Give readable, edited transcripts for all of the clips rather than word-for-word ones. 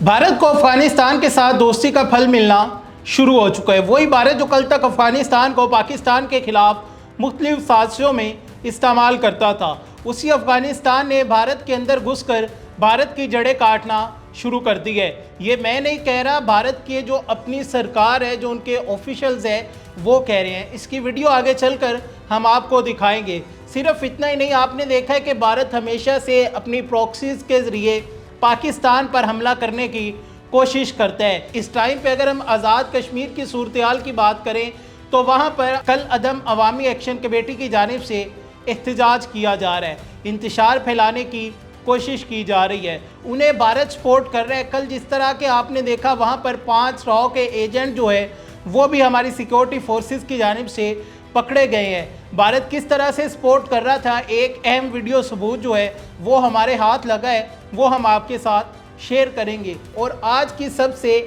भारत को अफगानिस्तान के साथ दोस्ती का फल मिलना शुरू हो चुका है। वही भारत जो कल तक अफगानिस्तान को पाकिस्तान के खिलाफ मुख्तलिफ साजिशों में इस्तेमाल करता था, उसी अफगानिस्तान ने भारत के अंदर घुसकर भारत की जड़ें काटना शुरू कर दी है। ये मैं नहीं कह रहा, भारत के जो अपनी सरकार है, जो उनके ऑफिशियल्स है, वो कह रहे हैं। इसकी वीडियो आगे चलकर हम आपको दिखाएंगे। सिर्फ इतना ही नहीं, आपने देखा है कि भारत हमेशा से अपनी प्रॉक्सीज के ज़रिए पाकिस्तान पर हमला करने की कोशिश करता है। इस टाइम पे अगर हम आज़ाद कश्मीर की सूरत-ए-हाल की बात करें तो वहाँ पर कल अदम अवामी एक्शन कमेटी की जानिब से एहतजाज किया जा रहा है, इंतशार फैलाने की कोशिश की जा रही है, उन्हें भारत सपोर्ट कर रहा है। कल जिस तरह के आपने देखा वहाँ पर 5 रॉ के एजेंट जो है वो भी हमारी सिक्योरिटी फोर्सेस की जानिब से पकड़े गए हैं। भारत किस तरह से सपोर्ट कर रहा था, एक अहम वीडियो सबूत जो है वो हमारे हाथ लगा है, वो हम आपके साथ शेयर करेंगे। और आज की सबसे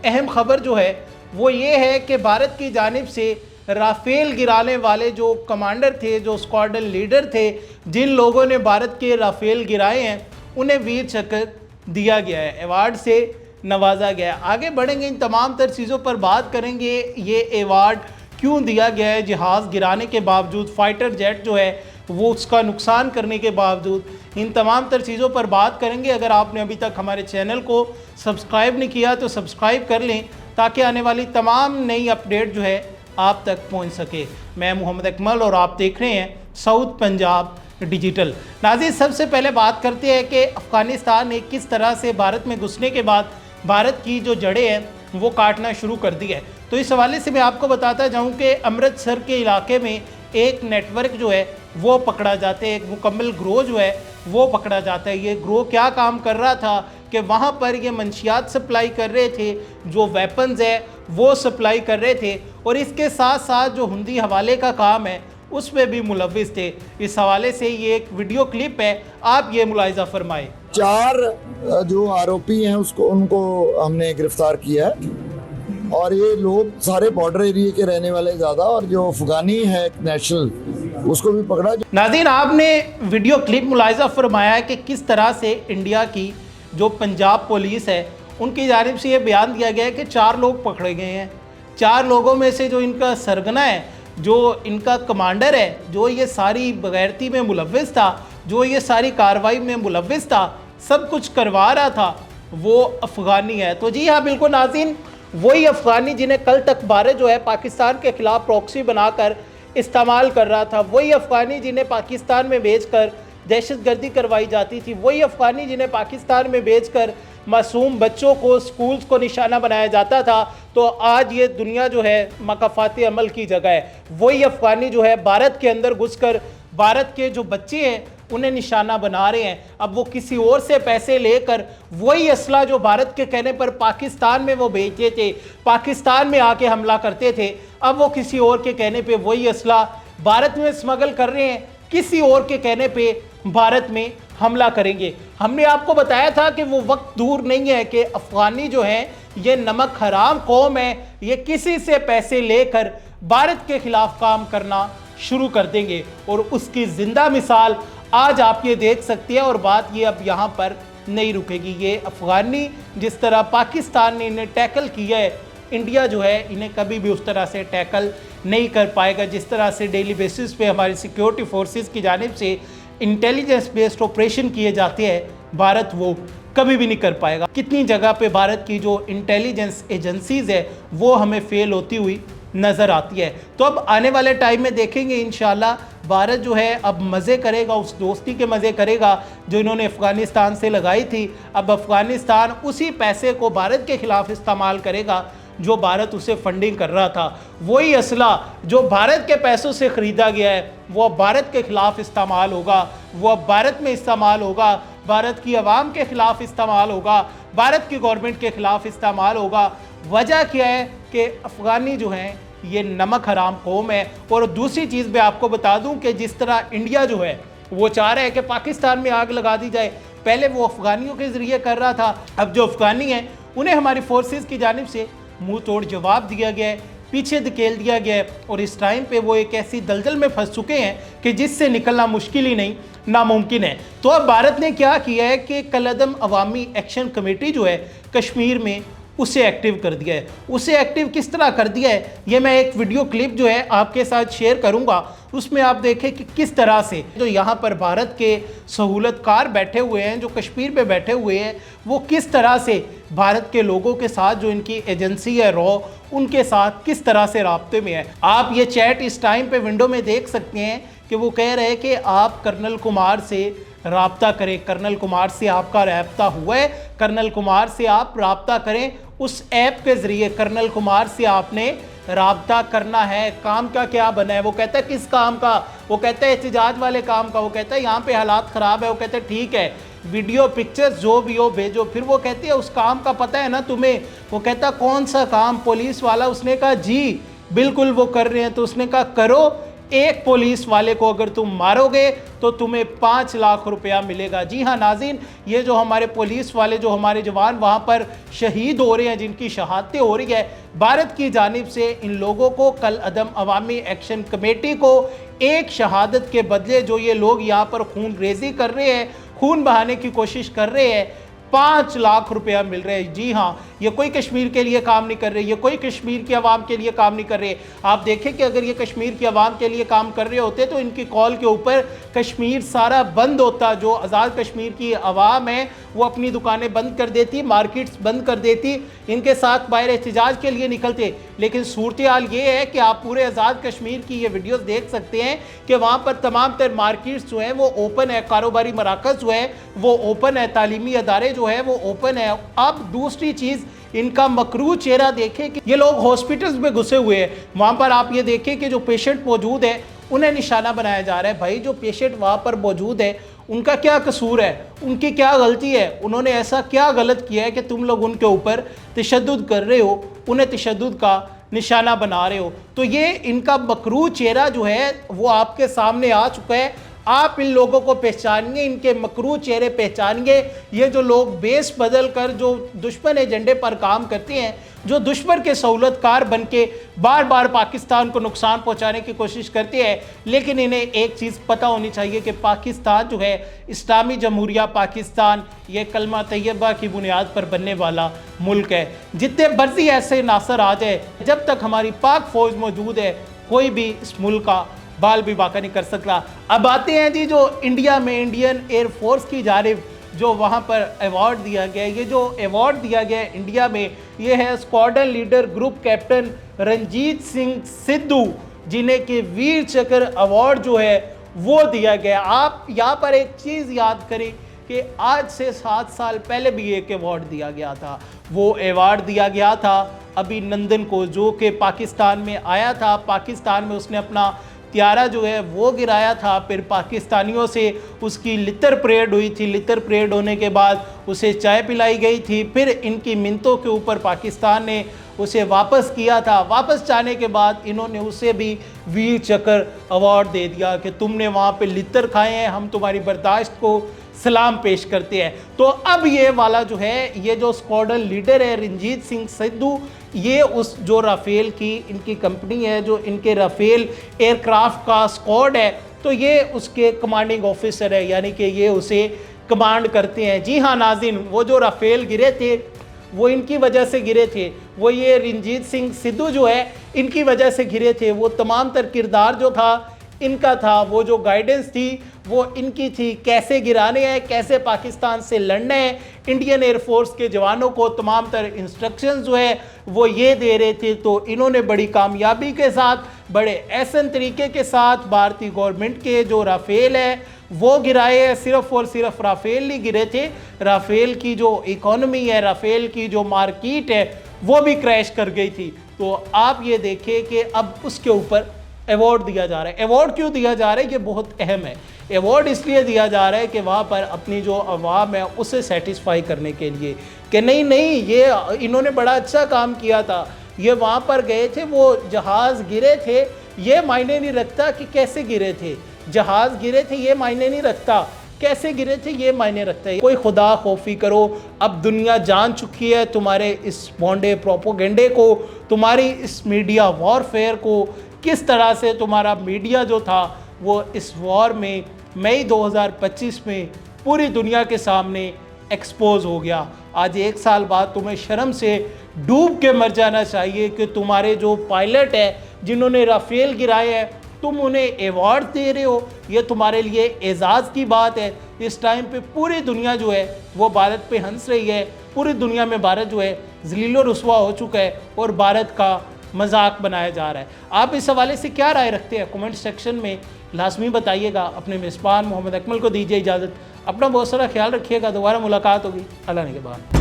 अहम खबर जो है वो ये है कि भारत की जानिब से राफेल गिराने वाले जो कमांडर थे, जो स्क्वाड्रन लीडर थे, जिन लोगों ने भारत के राफेल गिराए हैं, उन्हें वीर चक्र दिया गया है, अवार्ड से नवाजा गया है। आगे बढ़ेंगे, इन तमाम तर चीज़ों पर बात करेंगे। ये अवार्ड क्यों दिया गया है, जहाज़ गिराने के बावजूद, फाइटर जेट जो है वो उसका नुकसान करने के बावजूद, इन तमाम तर चीज़ों पर बात करेंगे। अगर आपने अभी तक हमारे चैनल को सब्सक्राइब नहीं किया तो सब्सक्राइब कर लें ताकि आने वाली तमाम नई अपडेट जो है आप तक पहुंच सके। मैं मोहम्मद अकमल और आप देख रहे हैं साउथ पंजाब डिजिटल। नाज़रीन, सबसे पहले बात करते हैं कि अफ़गानिस्तान ने किस तरह से भारत में घुसने के बाद भारत की जो जड़ें हैं वो काटना शुरू कर दी है। तो इस हवाले से मैं आपको बताता जाऊं कि अमृतसर के इलाके में एक नेटवर्क जो है वो पकड़ा जाता है, एक मुकम्मल ग्रोह जो है वो पकड़ा जाता है। ये ग्रोह क्या काम कर रहा था कि वहाँ पर ये मंशियात सप्लाई कर रहे थे, जो वेपन्स है वो सप्लाई कर रहे थे, और इसके साथ साथ जो हुंडी हवाले का काम है उसमें भी मुलव्विस थे। इस हवाले से ये एक वीडियो क्लिप है, आप ये मुलाहिजा फरमाएं। 4 जो आरोपी हैं उनको हमने गिरफ्तार किया है, और ये लोग सारे बॉर्डर एरिया के रहने वाले ज़्यादा, और जो अफगानी है नेशनल उसको भी पकड़ा। नाज़रीन, आपने वीडियो क्लिप मुलाहिजा फरमाया है कि किस तरह से इंडिया की जो पंजाब पुलिस है उनकी जानिब से ये बयान दिया गया है कि 4 लोग पकड़े गए हैं। 4 लोगों में से जो इनका सरगना है, जो इनका कमांडर है, जो ये सारी बगैरती में मुलव्विस था, जो ये सारी कार्रवाई में मुलव्विस था, सब कुछ करवा रहा था, वो अफ़गानी है। तो जी हाँ, बिल्कुल नाज़रीन, वही अफ़गानी जिन्हें कल तक भारत जो है पाकिस्तान के ख़िलाफ़ प्रॉक्सी बनाकर इस्तेमाल कर रहा था, वही अफ़गानी जिन्हें पाकिस्तान में भेजकर दहशतगर्दी करवाई जाती थी, वही अफ़गानी जिन्हें पाकिस्तान में भेजकर मासूम बच्चों को, स्कूल्स को निशाना बनाया जाता था। तो आज ये दुनिया जो है मकाफ़ाती अमल की जगह है। वही अफ़गानी जो है भारत के अंदर घुसकर भारत के जो बच्चे हैं उन्हें निशाना बना रहे हैं। अब वो किसी और से पैसे लेकर वही असला जो भारत के कहने पर पाकिस्तान में वो भेजते थे, पाकिस्तान में आके हमला करते थे, अब वो किसी और के कहने पे वही असला भारत में स्मगल कर रहे हैं, किसी और के कहने पे भारत में हमला करेंगे। हमने आपको बताया था कि वो वक्त दूर नहीं है कि अफ़गानी जो हैं ये नमक हराम कौम है, ये किसी से पैसे लेकर भारत के खिलाफ काम करना शुरू कर देंगे, और उसकी जिंदा मिसाल आज आप ये देख सकते हैं। और बात ये अब यहाँ पर नहीं रुकेगी। ये अफ़गानी जिस तरह पाकिस्तान ने इन्हें टैकल किया है, इंडिया जो है इन्हें कभी भी उस तरह से टैकल नहीं कर पाएगा। जिस तरह से डेली बेसिस पे हमारी सिक्योरिटी फोर्सेस की जानिब से इंटेलिजेंस बेस्ड ऑपरेशन किए जाते हैं, भारत वो कभी भी नहीं कर पाएगा। कितनी जगह पे भारत की जो इंटेलिजेंस एजेंसीज़ है वो हमें फेल होती हुई नज़र आती है। तो अब आने वाले टाइम में देखेंगे इंशाल्लाह भारत जो है अब मज़े करेगा, उस दोस्ती के मज़े करेगा जो इन्होंने अफ़गानिस्तान से लगाई थी। अब अफ़गानिस्तान उसी पैसे को भारत के ख़िलाफ़ इस्तेमाल करेगा जो भारत उसे फंडिंग कर रहा था। वही असला जो भारत के पैसों से ख़रीदा गया है वो अब भारत के ख़िलाफ़ इस्तेमाल होगा, वो अब भारत में इस्तेमाल होगा, भारत की आवाम के ख़िलाफ़ इस्तेमाल होगा, भारत की गवर्नमेंट के ख़िलाफ़ इस्तेमाल होगा। वजह क्या है कि अफ़गानी जो हैं ये नमक हराम कौम है। और दूसरी चीज़ मैं आपको बता दूं कि जिस तरह इंडिया जो है वो चाह रहा है कि पाकिस्तान में आग लगा दी जाए, पहले वो अफ़गानियों के ज़रिए कर रहा था, अब जो अफ़गानी हैं उन्हें हमारी फोर्सेस की जानिब से मुंह तोड़ जवाब दिया गया है पीछे धकेल दिया गया है और इस टाइम पे वो एक ऐसी दलदल में फंस चुके हैं कि जिससे निकलना मुश्किल ही नहीं, नामुमकिन है। तो अब भारत ने क्या किया है कि कलअदम अवामी एक्शन कमेटी जो है कश्मीर में उसे एक्टिव कर दिया है। उसे एक्टिव किस तरह कर दिया है, ये मैं एक वीडियो क्लिप जो है आपके साथ शेयर करूंगा, उसमें आप देखें कि किस तरह से जो यहाँ पर भारत के सहूलतकार बैठे हुए हैं, जो कश्मीर में बैठे हुए हैं, वो किस तरह से भारत के लोगों के साथ, जो इनकी एजेंसी है रॉ, उनके साथ किस तरह से राब्ते में है। आप ये चैट इस टाइम पे विंडो में देख सकते हैं कि वो कह रहे हैं कि आप कर्नल कुमार से राब्ता करें, कर्नल कुमार से आपका राब्ता हुआ है, कर्नल कुमार से आप राब्ता करें, उस ऐप के ज़रिए कर्नल कुमार से आपने राब्ता करना है। काम का क्या बना है, वो कहता है किस काम का, वो कहता है एहतिजाज वाले काम का, वो कहता है यहाँ पे हालात ख़राब है, वो कहता है ठीक है वीडियो पिक्चर्स जो भी हो भेजो। फिर वो कहती है उस काम का पता है ना तुम्हें, वो कहता कौन सा काम, पुलिस वाला। उसने कहा जी बिल्कुल वो कर रहे हैं। तो उसने कहा करो, एक पुलिस वाले को अगर तुम मारोगे तो तुम्हें 5 लाख रुपया मिलेगा। जी हाँ नाज़रीन, ये जो हमारे पुलिस वाले, जो हमारे जवान वहाँ पर शहीद हो रहे हैं, जिनकी शहादतें हो रही है, भारत की जानिब से इन लोगों को कलअदम अवामी एक्शन कमेटी को एक शहादत के बदले जो ये लोग यहाँ पर खून रेजी कर रहे हैं, खून बहाने की कोशिश कर रहे हैं, 5 लाख रुपया मिल रहे हैं। जी हाँ, ये कोई कश्मीर के लिए काम नहीं कर रहे, ये कोई कश्मीर की आवाम के लिए काम नहीं कर रहे। आप देखें कि अगर ये कश्मीर की आवाम के लिए काम कर रहे होते तो इनकी कॉल के ऊपर कश्मीर सारा बंद होता। जो आज़ाद कश्मीर की आवाम है वो अपनी दुकानें बंद कर देती, मार्केट्स बंद कर देती, इनके साथ बाहर एहतिजाज के लिए निकलते। लेकिन सूरत हाल ये है कि आप पूरे आज़ाद कश्मीर की ये वीडियोस देख सकते हैं कि वहाँ पर तमाम तर मार्केट्स जो हैं वो ओपन है, कारोबारी मराकज़ जो है वो ओपन है, तालीमी अदारे जो है वो ओपन है। अब दूसरी चीज़, इनका मकरू चेहरा देखें कि ये लोग हॉस्पिटल्स में घुसे हुए हैं, वहाँ पर आप ये देखें कि जो पेशेंट मौजूद है उन्हें निशाना बनाया जा रहा है। भाई जो पेशेंट वहाँ पर मौजूद है उनका क्या कसूर है, उनकी क्या गलती है, उन्होंने ऐसा क्या गलत किया है कि तुम लोग उनके ऊपर तशद्दुद कर रहे हो, उन्हें तशद्दुद का निशाना बना रहे हो। तो ये इनका मकरू चेहरा जो है वो आपके सामने आ चुका है। आप इन लोगों को पहचानिए, इनके मकरू चेहरे पहचानिए। ये जो लोग बेस बदल कर जो दुश्मन एजेंडे पर काम करते हैं, जो दुश्मन के सहूलतकार बन के बार बार पाकिस्तान को नुकसान पहुंचाने की कोशिश करते हैं, लेकिन इन्हें एक चीज़ पता होनी चाहिए कि पाकिस्तान जो है, इस्लामी जमहूरिया पाकिस्तान, ये कलमा तैयबा की बुनियाद पर बनने वाला मुल्क है। जितने मर्जी ऐसे नासर आ जाए, जब तक हमारी पाक फौज मौजूद है, कोई भी इस मुल्क का बाल भी बाका नहीं कर सकता। अब आते हैं जी जो इंडिया में इंडियन एयरफोर्स की जानिब जो वहाँ पर अवार्ड दिया गया है, ये जो अवार्ड दिया गया है इंडिया में, ये है squadron leader group captain Ranjit Singh Sidhu, जिन्हें कि वीर चक्र अवार्ड जो है वो दिया गया। आप यहाँ पर एक चीज़ याद करें कि आज से 7 साल पहले भी एक अवार्ड दिया गया था। वो अवार्ड दिया गया था अभिनंदन को, जो कि पाकिस्तान में आया था। पाकिस्तान में उसने अपना त्यारा जो है वो गिराया था, फिर पाकिस्तानियों से उसकी लितर परेड हुई थी। लितर परेड होने के बाद उसे चाय पिलाई गई थी, फिर इनकी मिन्नतों के ऊपर पाकिस्तान ने उसे वापस किया था। वापस जाने के बाद इन्होंने उसे भी वीर चक्र अवार्ड दे दिया कि तुमने वहाँ पे लितर खाए हैं, हम तुम्हारी बर्दाश्त को सलाम पेश करते हैं। तो अब ये वाला जो है, ये जो स्क्वाड्रन लीडर है रंजीत सिंह सिद्धू, ये उस जो राफेल की इनकी कंपनी है, जो इनके राफेल एयरक्राफ्ट का स्क्वाड है, तो ये उसके कमांडिंग ऑफिसर है, यानी कि ये उसे कमांड करते हैं। जी हाँ नाज़रीन, वो जो राफेल गिरे थे वो इनकी वजह से गिरे थे, वो ये रंजीत सिंह सिद्धू जो है इनकी वजह से गिरे थे। वो तमाम तर किरदार जो था इनका था, वो जो गाइडेंस थी वो इनकी थी, कैसे गिराने हैं, कैसे पाकिस्तान से लड़ना है। इंडियन एयरफोर्स के जवानों को तमाम तर इंस्ट्रक्शंस जो है वो ये दे रहे थे। तो इन्होंने बड़ी कामयाबी के साथ, बड़े एहसन तरीके के साथ भारतीय गवर्नमेंट के जो राफेल है वो गिराए हैं। सिर्फ और सिर्फ राफेल नहीं गिरे थे, राफेल की जो इकोनॉमी है, राफेल की जो मार्केट है वो भी क्रैश कर गई थी। तो आप ये देखें कि अब उसके ऊपर अवार्ड दिया जा रहा है। अवार्ड क्यों दिया जा रहा है, ये बहुत अहम है। अवार्ड इसलिए दिया जा रहा है कि वहाँ पर अपनी जो आवाम है उसे सेटिस्फाई करने के लिए कि नहीं ये इन्होंने बड़ा अच्छा काम किया था, ये वहाँ पर गए थे, वो जहाज़ गिरे थे, ये मायने नहीं रखता कि कैसे गिरे थे, जहाज़ गिरे थे ये मायने नहीं रखता, कैसे गिरे थे ये मायने रखता है। कोई खुदा खौफी करो, अब दुनिया जान चुकी है तुम्हारे इस बॉन्डे प्रोपोगेंडे को, तुम्हारी इस मीडिया वॉरफेयर को, किस तरह से तुम्हारा मीडिया जो था वो इस वॉर में मई 2025 में पूरी दुनिया के सामने एक्सपोज हो गया। आज 1 साल बाद तुम्हें शर्म से डूब के मर जाना चाहिए कि तुम्हारे जो पायलट है जिन्होंने राफेल गिराए हैं, तुम उन्हें अवार्ड दे रहे हो। ये तुम्हारे लिए एजाज़ की बात है। इस टाइम पे पूरी दुनिया जो है वो भारत पे हंस रही है, पूरी दुनिया में भारत जो है ज़लील रुस्वा हो चुका है और भारत का मजाक बनाया जा रहा है। आप इस हवाले से क्या राय रखते हैं कमेंट सेक्शन में लाजमी बताइएगा। अपने मेज़बान मोहम्मद अकमल को दीजिए इजाज़त। अपना बहुत सारा ख्याल रखिएगा। दोबारा मुलाकात होगी अल्लाह ने के बाद।